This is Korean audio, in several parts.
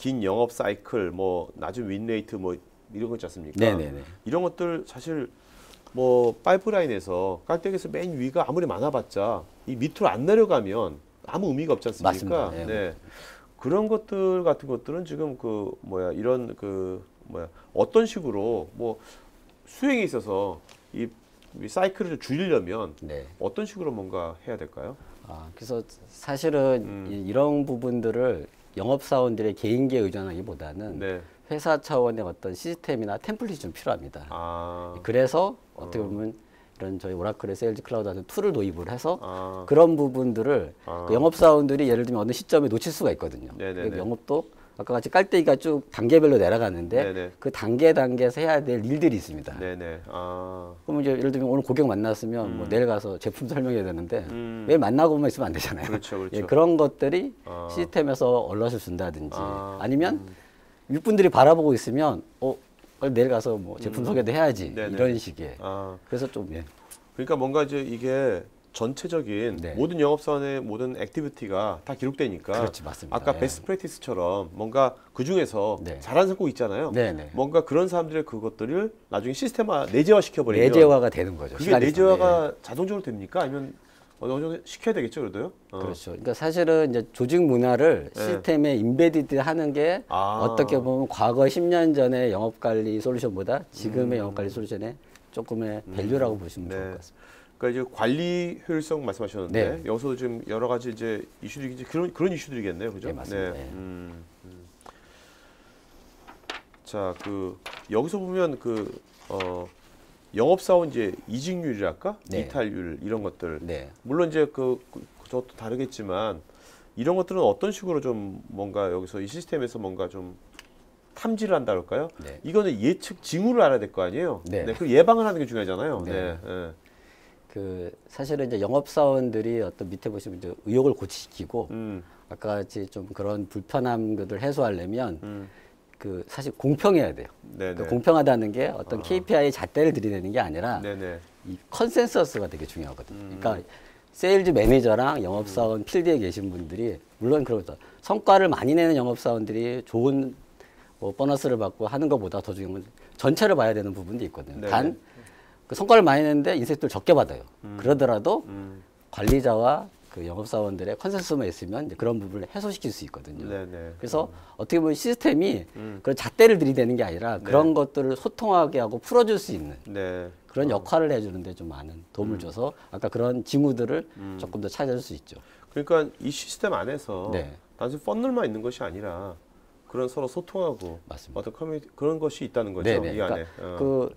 긴 영업 사이클, 뭐 낮은 윈레이트 뭐 이런 거 있지 않습니까? 네네네. 이런 것들 사실 뭐 파이프라인에서 깔때기에서 맨 위가 아무리 많아봤자 이 밑으로 안 내려가면 아무 의미가 없지 않습니까? 맞습니다. 네. 네. 그런 것들 같은 것들은 지금 이런 어떤 식으로 뭐 수행에 있어서 이 사이클을 좀 줄이려면 네. 어떤 식으로 뭔가 해야 될까요? 그래서 사실은 이런 부분들을 영업사원들의 개인기에 의존하기보다는 네. 회사 차원의 어떤 시스템이나 템플릿이 좀 필요합니다. 아, 그래서 어떻게 보면 이런 저희 오라클의 세일즈 클라우드 같은 툴을 도입을 해서 아, 그런 부분들을 아. 그 영업사원들이 예를 들면 어느 시점에 놓칠 수가 있거든요. 네네네. 그 영업도 아까 같이 깔때기가 쭉 단계별로 내려가는데 네네. 그 단계에서 해야 될 일들이 있습니다. 네네. 아, 그럼 이제 예를 들면 오늘 고객 만났으면 뭐 내일 가서 제품 설명해야 되는데 매일 만나고만 있으면 안 되잖아요. 그렇죠, 그렇죠. 예, 그런 것들이 아. 시스템에서 얼럿을 준다든지 아. 아니면 윗분들이 바라보고 있으면 내일 가서 뭐 제품 소개도 해야지 네네. 이런 식의. 아. 그래서 좀 예. 그러니까 뭔가 이제 이게 전체적인 네. 모든 영업사원의 모든 액티비티가 다 기록되니까 그렇지, 맞습니다. 아까 예. 베스트 프랙티스처럼 뭔가 그 중에서 네. 잘하는 성공 있잖아요. 네네. 뭔가 그런 사람들의 그것들을 나중에 시스템화 내재화 시켜버리면 내재화가 되는 거죠. 그게 시간이 내재화가 있으면. 자동적으로 됩니까? 아니면 어느 정도 시켜야 되겠죠, 그래도요? 그렇죠. 그러니까 사실은 이제 조직 문화를 네. 시스템에 인베디드 하는 게 아. 어떻게 보면 과거 10년 전의 영업관리 솔루션보다 지금의 영업관리 솔루션의 조금의 밸류라고 보시면 좋을 것 같습니다. 그러니까 이제 관리 효율성 말씀하셨는데 네. 여기서도 지금 여러 가지 이제 이슈들이 이제 그런 이슈들이겠네요, 그죠? 네, 맞습니다. 네. 자, 여기서 보면 영업사원 이제 이직률이랄까, 네. 이탈률 이런 것들. 네. 물론 이제 저도 다르겠지만 이런 것들은 어떤 식으로 좀 뭔가 여기서 이 시스템에서 뭔가 좀 탐지를 한다 그럴까요? 네. 이거는 예측 징후를 알아야 될 거 아니에요. 네. 그리고 예방을 하는 게 중요하잖아요. 네. 네. 네. 사실은 이제 영업사원들이 어떤 밑에 보시면 이제 의욕을 고취시키고 아까 같이 좀 그런 불편함들을 해소하려면 사실 공평해야 돼요. 네네. 그 공평하다는 게 어떤 KPI 잣대를 들이대는 게 아니라 네네. 이 컨센서스가 되게 중요하거든요. 그러니까 세일즈 매니저랑 영업사원 필드에 계신 분들이 물론 그렇죠. 성과를 많이 내는 영업사원들이 좋은 뭐 보너스를 받고 하는 것보다 더 중요한 건 전체를 봐야 되는 부분도 있거든요. 네네. 단 그 성과를 많이 내는데 인센티브를 적게 받아요. 그러더라도 관리자와 그 영업사원들의 컨센서스만 있으면 이제 그런 부분을 해소시킬 수 있거든요. 네네. 그래서 어떻게 보면 시스템이 그런 잣대를 들이대는 게 아니라 그런 것들을 소통하게 하고 풀어줄 수 있는 네. 그런 역할을 해주는데 좀 많은 도움을 줘서 아까 그런 징후들을 조금 더 찾아줄 수 있죠. 그러니까 이 시스템 안에서 네. 단순히 펀들만 있는 것이 아니라 그런 서로 소통하고 맞습니다. 어떤 커뮤니티 그런 것이 있다는 거죠. 네네. 이 안에. 그러니까 그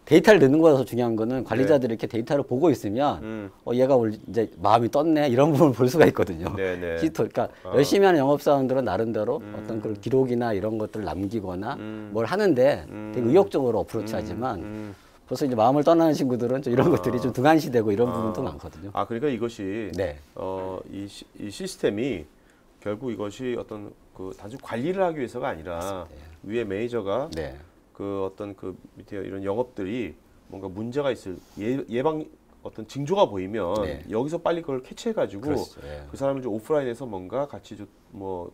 데이터를 넣는 거라서 중요한 거는 관리자들이 이렇게 데이터를 보고 있으면 얘가 이제 마음이 떴네 이런 부분을 볼 수가 있거든요. 네네. 그러니까 열심히 하는 영업사원들은 나름대로 어떤 그런 기록이나 이런 것들을 남기거나 뭘 하는데 되게 의욕적으로 어프로치하지만 벌써 이제 마음을 떠나는 친구들은 좀 이런 것들이 좀 등한시되고 이런 부분도 많거든요. 그러니까 이것이 네. 이 시스템이 결국 이것이 어떤 단순 관리를 하기 위해서가 아니라 위에 매니저가 네. 어떤 밑에 이런 영업들이 뭔가 문제가 있을 예방 어떤 징조가 보이면 네. 여기서 빨리 그걸 캐치해가지고 그렇죠. 예. 그 사람을 좀 오프라인에서 뭔가 같이 그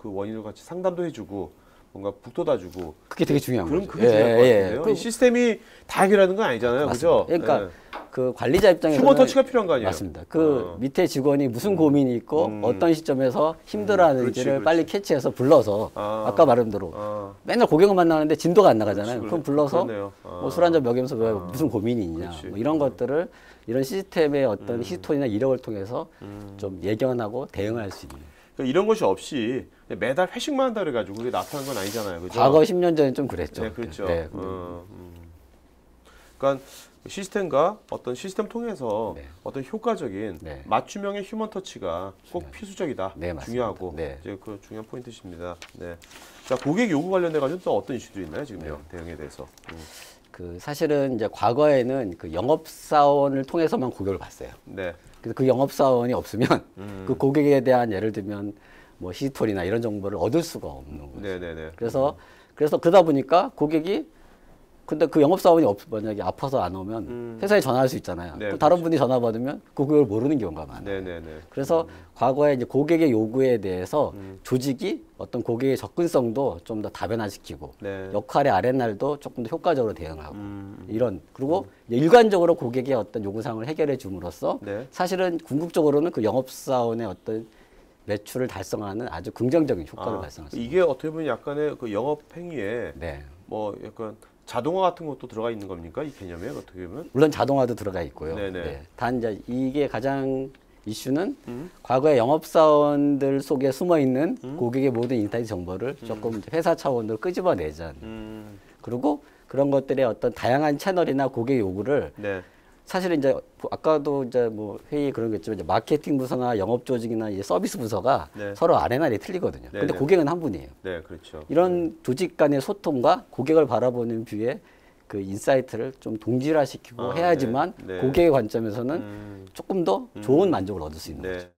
원인을 같이 상담도 해주고 뭔가 북돋아주고 그게 되게 중요한 그럼 거죠. 그게 중요할 것 같은데요. 그 이 시스템이 다 해결하는 건 아니잖아요, 그죠? 그러니까 예. 그 관리자 입장에서는 휴먼 터치가 필요한 거 아니에요? 맞습니다. 그 밑에 직원이 무슨 고민이 있고 어떤 시점에서 힘들어하는지를 그렇지. 빨리 캐치해서 불러서 아까 말한 대로 맨날 고객을 만나는데 진도가 안 나가잖아요. 그렇지, 그럼 불러서 그러네요. 뭐 술 한잔 먹이면서 왜 무슨 고민이 있냐 그렇지. 뭐 이런 것들을 이런 시스템의 어떤 히스토리나 이력을 통해서 좀 예견하고 대응할 수 있는. 그러니까 이런 것이 없이 매달 회식만 한다 그래가지고 그게 나타난 건 아니잖아요, 그죠? 과거 10년 전에 좀 그랬죠. 네, 그렇죠. 네, 그러니까 시스템과 어떤 시스템 통해서 네. 어떤 효과적인 네. 맞춤형의 휴먼 터치가 꼭 필수적이다, 네, 맞습니다. 중요하고 네. 이제 그 중요한 포인트십니다. 네. 자, 고객 요구 관련돼 가지고 또 어떤 이슈들이 있나요, 지금 대응에 대해서? 사실은 이제 과거에는 그 영업사원을 통해서만 고객을 봤어요. 네. 그래서 그 영업사원이 없으면 그 고객에 대한 예를 들면 뭐 히스토리나 이런 정보를 얻을 수가 없는 거죠. 네네네. 그래서 그러다 보니까 고객이 근데 그 영업사원이 만약에 아파서 안 오면 회사에 전화할 수 있잖아요. 네, 또 다른 분이 전화 받으면 그걸 모르는 경우가 많아요. 네네네. 그래서 과거에 이제 고객의 요구에 대해서 조직이 어떤 고객의 접근성도 좀 더 다변화시키고 네. 역할의 아랫날도 조금 더 효과적으로 대응하고 이런 그리고 이제 일관적으로 고객의 어떤 요구사항을 해결해 줌으로써 네. 사실은 궁극적으로는 그 영업사원의 어떤 매출을 달성하는 아주 긍정적인 효과를 발생할 수 있습니다. 이게 어떻게 보면 약간의 그 영업 행위에 네. 뭐 약간 자동화 같은 것도 들어가 있는 겁니까? 이 개념에 어떻게 보면? 물론 자동화도 들어가 있고요. 네네. 네. 단 이제 이게 가장 이슈는 과거에 영업사원들 속에 숨어 있는 고객의 모든 인사이트 정보를 조금 이제 회사 차원으로 끄집어내자는. 그리고 그런 것들의 어떤 다양한 채널이나 고객 요구를 네. 사실은 이제 아까도 이제 뭐 회의 그런 거 있지만 이제 마케팅 부서나 영업 조직이나 이제 서비스 부서가 네. 서로 아레날이 틀리거든요. 네, 근데 네. 고객은 한 분이에요. 네, 그렇죠. 이런 조직 간의 소통과 고객을 바라보는 뷰에 그 인사이트를 좀 동질화시키고 해야지만 네. 고객의 관점에서는 조금 더 좋은 만족을 얻을 수 있는 거죠. 네.